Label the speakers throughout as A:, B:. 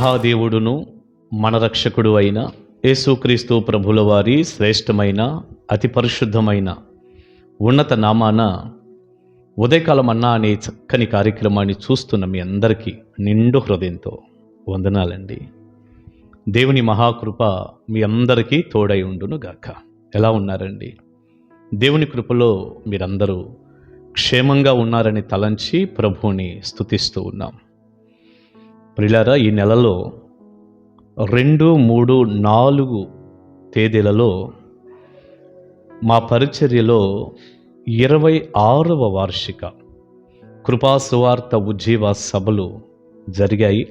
A: మహాదేవుడును మన రక్షకుడు అయిన యేసుక్రీస్తు ప్రభుల వారి శ్రేష్టమైన అతి పరిశుద్ధమైన ఉన్నత నామాన ఉదయకాలం అన్నా అనే చక్కని కార్యక్రమాన్ని చూస్తున్న మీ అందరికీ నిండు హృదయంతో వందనాలండి. దేవుని మహాకృప మీ అందరికీ తోడై ఉండును గాక. ఎలా ఉన్నారండి? దేవుని కృపలో మీరందరూ క్షేమంగా ఉన్నారని తలంచి ప్రభువుని స్తుతిస్తూ ఉన్నాం. ప్రియులారా, ఈ నెలలో 2, 3, 4 తేదీలలో మా పరిచర్యలో 26వ వార్షిక కృపా సువార్త ఉజ్జీవ సభలు జరిగాయి.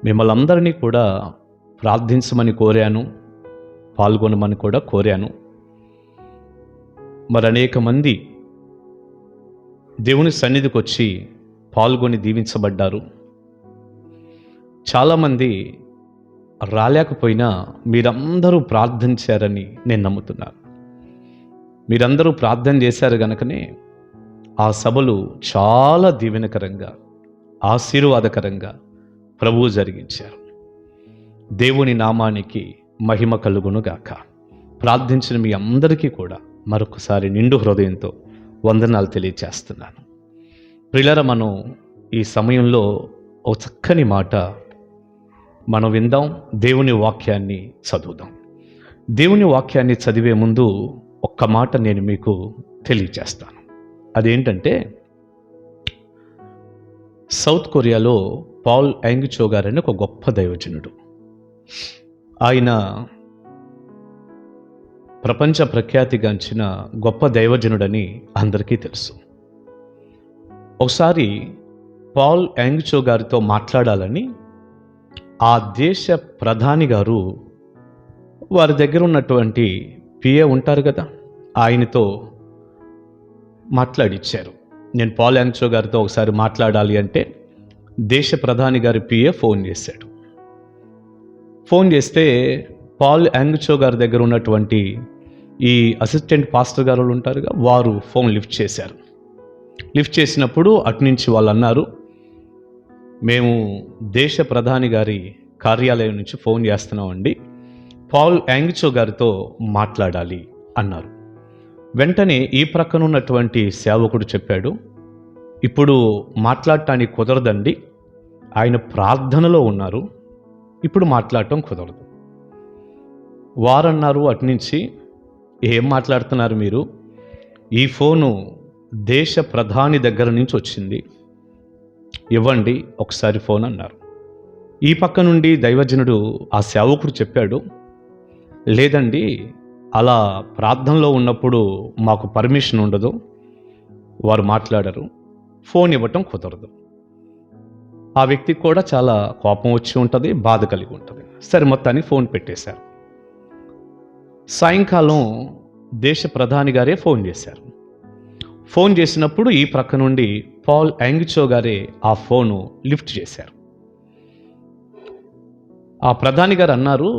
A: మిమ్మల్ని అందరినీ కూడా ప్రార్థించమని కోరాను, పాల్గొనమని కూడా కోరాను. మరి అనేక మంది దేవుని సన్నిధికి వచ్చి పాల్గొని దీవించబడ్డారు. చాలామంది రాలేకపోయినా మీరందరూ ప్రార్థించారని నేను నమ్ముతున్నాను. మీరందరూ ప్రార్థన చేశారు కనుకనే ఆ సభలు చాలా దీవెనకరంగా, ఆశీర్వాదకరంగా ప్రభువు జరిగించారు. దేవుని నామానికి మహిమ కలుగును గాక. ప్రార్థించిన మీ అందరికీ కూడా మరొకసారి నిండు హృదయంతో వందనాలు తెలియచేస్తున్నాను. ప్రియులారా, మనం ఈ సమయంలో ఒక చక్కని మాట మనం విందాం. దేవుని వాక్యాన్ని చదువుదాం. దేవుని వాక్యాన్ని చదివే ముందు ఒక్క మాట నేను మీకు తెలియచేస్తాను. అదేంటంటే, సౌత్ కొరియాలో పాల్ యాంగ్చో గారని ఒక గొప్ప దైవజనుడు. ఆయన ప్రపంచ ప్రఖ్యాతిగాంచిన గొప్ప దైవజనుడని అందరికీ తెలుసు. ఒకసారి పాల్ యాంగ్చో గారితో మాట్లాడాలని ఆ దేశ ప్రధాని గారు వారి దగ్గర ఉన్నటువంటి పిఏ ఉంటారు కదా, ఆయనతో మాట్లాడిచ్చారు. నేను పాల్ యాంగ్చో గారితో ఒకసారి మాట్లాడాలి అంటే దేశ ప్రధాని గారి పిఏ ఫోన్ చేశాడు. ఫోన్ చేస్తే పాల్ యాంగ్చో గారి దగ్గర ఉన్నటువంటి ఈ అసిస్టెంట్ పాస్టర్ గారు ఉంటారుగా, వారు ఫోన్ లిఫ్ట్ చేశారు. లిఫ్ట్ చేసినప్పుడు అటునుంచి వాళ్ళు అన్నారు, మేము దేశ ప్రధాని గారి కార్యాలయం నుంచి ఫోన్ చేస్తున్నామండి, పాల్ యాంగ్చో గారితో మాట్లాడాలి అన్నారు. వెంటనే ఈ ప్రక్కన ఉన్నటువంటి సేవకుడు చెప్పాడు, ఇప్పుడు మాట్లాడటానికి కుదరదండి, ఆయన ప్రార్థనలో ఉన్నారు, ఇప్పుడు మాట్లాడటం కుదరదు. వారన్నారు అటునుంచి, ఏం మాట్లాడుతున్నారు మీరు, ఈ ఫోను దేశ ప్రధాని దగ్గర నుంచి వచ్చింది, ఇవ్వండి ఒకసారి ఫోన్ అన్నారు. ఈ పక్క నుండి దైవజనుడు ఆ సేవకుడు చెప్పాడు, లేదండి, అలా ప్రార్థనలో ఉన్నప్పుడు మాకు పర్మిషన్ ఉండదు, వారు మాట్లాడరు, ఫోన్ ఇవ్వటం కుదరదు. ఆ వ్యక్తికి కూడా చాలా కోపం వచ్చి ఉంటుంది, బాధ కలిగి ఉంటుంది. సరే, మొత్తానికి ఫోన్ పెట్టేశారు. సాయంకాలం దేశ ప్రధాని గారే ఫోన్ చేశారు. ఫోన్ చేసినప్పుడు ఈ ప్రక్క నుండి పాల్ యాంగ్చో గారే ఆ ఫోను లిఫ్ట్ చేశారు. ఆ ప్రధాని గారు అన్నారు,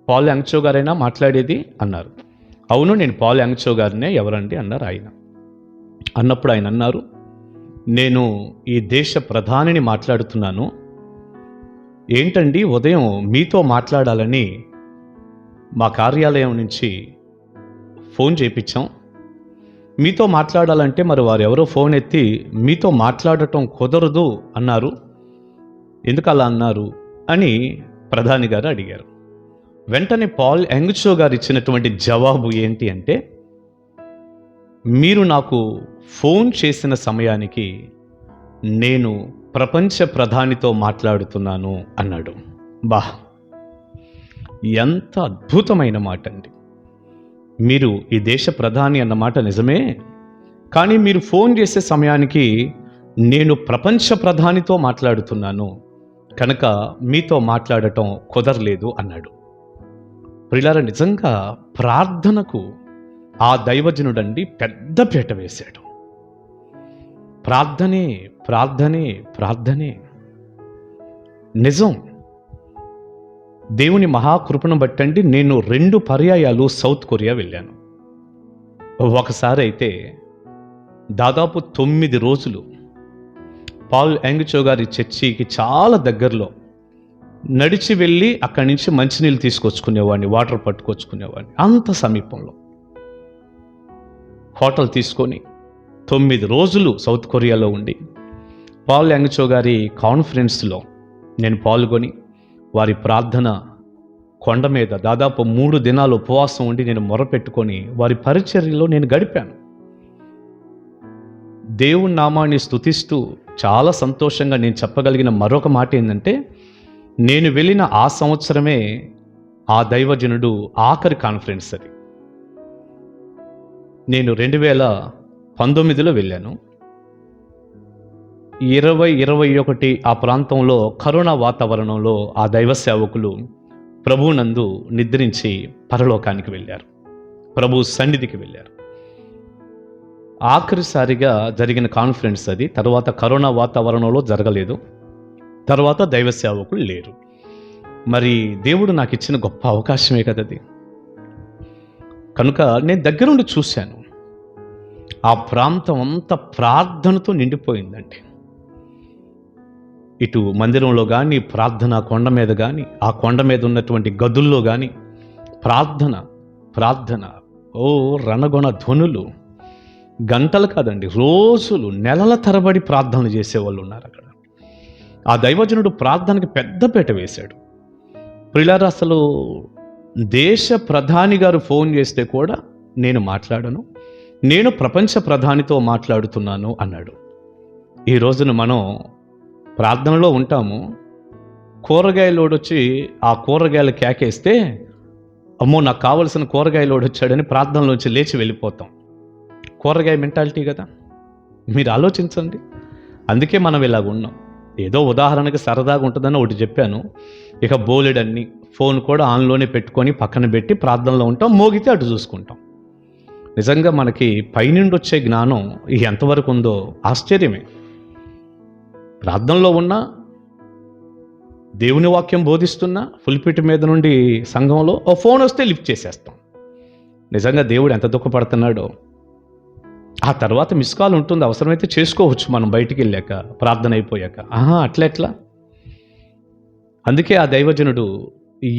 A: పాల్ యాంగ్చో గారైనా మాట్లాడేది అన్నారు. అవును, నేను పాల్ యాంగ్చో గారినే, ఎవరండి అన్నారు ఆయన. అన్నప్పుడు ఆయన అన్నారు, నేను ఈ దేశ ప్రధానిని మాట్లాడుతున్నాను. ఏంటండి, ఉదయం మీతో మాట్లాడాలని మా కార్యాలయం నుంచి ఫోన్ చేయించాం. మీతో మాట్లాడాలంటే మరి వారు ఎవరో ఫోన్ ఎత్తి మీతో మాట్లాడటం కుదరదు అన్నారు, ఎందుకు అలా అన్నారు అని ప్రధాని గారు అడిగారు. వెంటనే పాల్ యాంగ్చో గారు ఇచ్చినటువంటి జవాబు ఏంటి అంటే, మీరు నాకు ఫోన్ చేసిన సమయానికి నేను ప్రపంచ ప్రధానితో మాట్లాడుతున్నాను అన్నాడు. బా, ఎంత అద్భుతమైన మాట అండి. మీరు ఈ దేశ ప్రధాని అన్నమాట నిజమే, కానీ మీరు ఫోన్ చేసే సమయానికి నేను ప్రపంచ ప్రధానితో మాట్లాడుతున్నాను కనుక మీతో మాట్లాడటం కుదరలేదు అన్నాడు. ప్రియులారా, నిజంగా ప్రార్థనకు ఆ దైవజనుడండి పెద్ద పీట వేశాడు. ప్రార్థనే ప్రార్థనే ప్రార్థనే. నిజం, దేవుని మహాకృపను బట్టండి నేను 2 పర్యాయాలు సౌత్ కొరియా వెళ్ళాను. ఒకసారి అయితే దాదాపు 9 రోజులు పాల్ యాంగ్చో గారి చర్చికి చాలా దగ్గరలో నడిచి వెళ్ళి అక్కడి నుంచి మంచినీళ్ళు తీసుకొచ్చుకునేవాడిని, వాటర్ పట్టుకొచ్చుకునేవాడిని. అంత సమీపంలో హోటల్ తీసుకొని 9 రోజులు సౌత్ కొరియాలో ఉండి పాల్ యాంగ్చో గారి కాన్ఫరెన్స్లో నేను పాల్గొని వారి ప్రార్థన కొండ మీద దాదాపు 3 దినాలు ఉపవాసం ఉండి నేను మొరపెట్టుకొని వారి పరిచర్యలో నేను గడిపాను. దేవుని నామాన్ని స్తుతిస్తూ చాలా సంతోషంగా నేను చెప్పగలిగిన మరొక మాట ఏంటంటే, నేను వెళ్ళిన ఆ సంవత్సరమే ఆ దైవజనుడు ఆఖరి కాన్ఫరెన్స్ అది. నేను 2019లో వెళ్ళాను. 2021 ఆ ప్రాంతంలో కరోనా వాతావరణంలో ఆ దైవ సేవకులు ప్రభువునందు నిద్రించి పరలోకానికి వెళ్ళారు, ప్రభు సన్నిధికి వెళ్ళారు. ఆఖరిసారిగా జరిగిన కాన్ఫరెన్స్ అది. తర్వాత కరోనా వాతావరణంలో జరగలేదు. తర్వాత దైవ సేవకులు లేరు. మరి దేవుడు నాకు ఇచ్చిన గొప్ప అవకాశమే కదది. కనుక నేను దగ్గరుండి చూశాను. ఆ ప్రాంతం అంతా ప్రార్థనతో నిండిపోయిందండి. ఇటు మందిరంలో కానీ, ప్రార్థన కొండ మీద కానీ, ఆ కొండ మీద ఉన్నటువంటి గదుల్లో కానీ ప్రార్థన రణగొణ ధ్వనులు. గంటలు కాదండి, రోజులు, నెలల తరబడి ప్రార్థనలు చేసేవాళ్ళు ఉన్నారు అక్కడ. ఆ దైవజనుడు ప్రార్థనకి పెద్దపీట వేశాడు. ప్రియులారా, అసలు దేశ ప్రధాని గారు ఫోన్ చేస్తే కూడా నేను మాట్లాడను, నేను ప్రపంచ ప్రధానితో మాట్లాడుతున్నాను అన్నాడు. ఈ రోజున మనం ప్రార్థనలో ఉంటాము, కూరగాయలోడు వచ్చి ఆ కూరగాయలు కేకేస్తే అమ్మో నాకు కావలసిన కూరగాయలోడు వచ్చాడని ప్రార్థనలోంచి లేచి వెళ్ళిపోతాం. కూరగాయ మెంటాలిటీ కదా, మీరు ఆలోచించండి. అందుకే మనం ఇలాగ ఉన్నాం. ఏదో ఉదాహరణకి సరదాగా ఉంటుందని ఒకటి చెప్పాను. ఇక బోలెడన్ని ఫోన్ కూడా ఆన్లోనే పెట్టుకొని పక్కన పెట్టి ప్రార్థనలో ఉంటాం, మోగితే అటు చూసుకుంటాం. నిజంగా మనకి పైనుండి వచ్చే జ్ఞానం ఎంతవరకు ఉందో ఆశ్చర్యమే. ప్రార్థనలో ఉన్న దేవుని వాక్యం బోధిస్తున్నా పుల్పిట్ మీద నుండి సంఘంలో ఓ ఫోన్ వస్తే లిఫ్ట్ చేసేస్తాం. నిజంగా దేవుడు ఎంత దుఃఖపడుతున్నాడో. ఆ తర్వాత మిస్ కాల్ ఉంటుంది, అవసరమైతే చేసుకోవచ్చు మనం బయటికి వెళ్ళాక, ప్రార్థన అయిపోయాక. అట్లా. అందుకే ఆ దైవజనుడు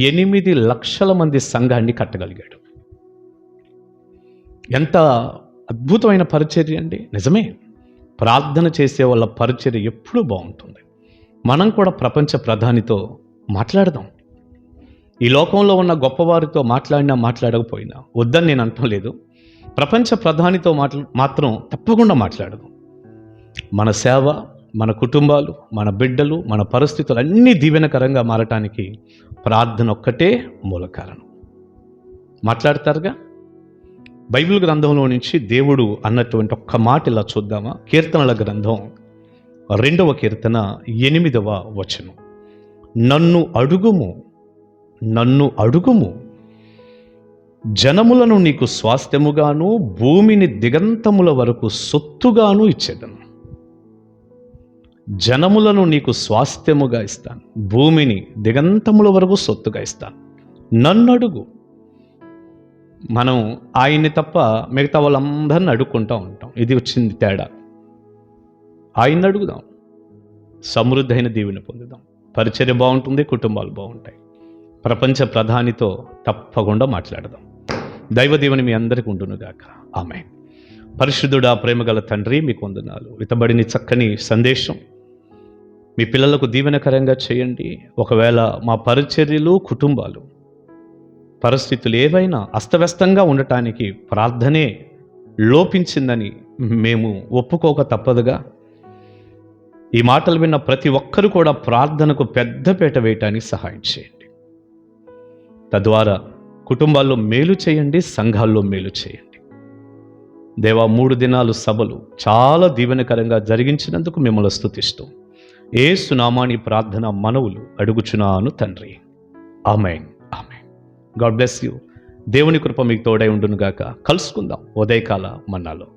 A: 8 లక్షల మంది సంఘాన్ని కట్టగలిగాడు. ఎంత అద్భుతమైన పరిచర్య అండి. నిజమే, ప్రార్థన చేసే వాళ్ళ పరిచర్య ఎప్పుడూ బాగుంటుంది. మనం కూడా ప్రపంచ ప్రధానితో మాట్లాడదాం. ఈ లోకంలో ఉన్న గొప్పవారితో మాట్లాడినా మాట్లాడకపోయినా వద్దని నేను అంటం లేదు. ప్రపంచ ప్రధానితో మాత్రం తప్పకుండా మాట్లాడదాం. మన సేవ, మన కుటుంబాలు, మన బిడ్డలు, మన పరిస్థితులు అన్నీ దీవెనకరంగా మారటానికి ప్రార్థన ఒక్కటే మూల కారణం. మాట్లాడతారుగా. బైబిల్ గ్రంథంలో నుంచి దేవుడు అన్నటువంటి ఒక్క మాట ఇలా చూద్దామా? కీర్తనల గ్రంథం 2వ కీర్తన 8వ వచనం. నన్ను అడుగుము, జనములను నీకు స్వాస్థ్యముగాను భూమిని దిగంతముల వరకు సొత్తుగాను ఇచ్చేదను. జనములను నీకు స్వాస్థ్యముగా ఇస్తాను, భూమిని దిగంతముల వరకు సొత్తుగా ఇస్తాను. నన్ను అడుగు. మనం ఆయన్ని తప్ప మిగతా వాళ్ళందరిని అడుక్కుంటూ ఉంటాం. ఇది వచ్చింది తేడా. ఆయన్ని అడుగుదాం, సమృద్ధి అయిన దీవెని పొందుదాం. పరిచర్య బాగుంటుంది, కుటుంబాలు బాగుంటాయి. ప్రపంచ ప్రధానితో తప్పకుండా మాట్లాడదాం. దైవ దీవెన మీ అందరికీ ఉండునుగాక. ఆమేన్. పరిశుద్ధుడా, ప్రేమగల తండ్రి, మీకు వందనాలు. విత్తబడిన చక్కని సందేశం మీ పిల్లలకు దీవెనకరంగా చేయండి. ఒకవేళ మా పరిచర్యలు, కుటుంబాలు, పరిస్థితులు ఏవైనా అస్తవ్యస్తంగా ఉండటానికి ప్రార్థనే లోపించిందని మేము ఒప్పుకోక తప్పదుగా. ఈ మాటలు విన్న ప్రతి ఒక్కరూ కూడా ప్రార్థనకు పెద్దపీట వేయటానికి సహాయం చేయండి. తద్వారా కుటుంబాల్లో మేలు చేయండి, సంఘాల్లో మేలు చేయండి. దేవా, 3 దినాలు సభలు చాలా దీవెనకరంగా జరిగించినందుకు మిమ్మల్ని స్తుతిస్తూ యేసు నామాని ప్రార్థన మనవులు అడుగుచున్నాను తండ్రి. ఆమేన్. ఆమేన్. God bless you. దేవుని కృప మీకు తోడై ఉండునుగాక. కలుసుకుందాం ఉదయకాల మన్నాలో.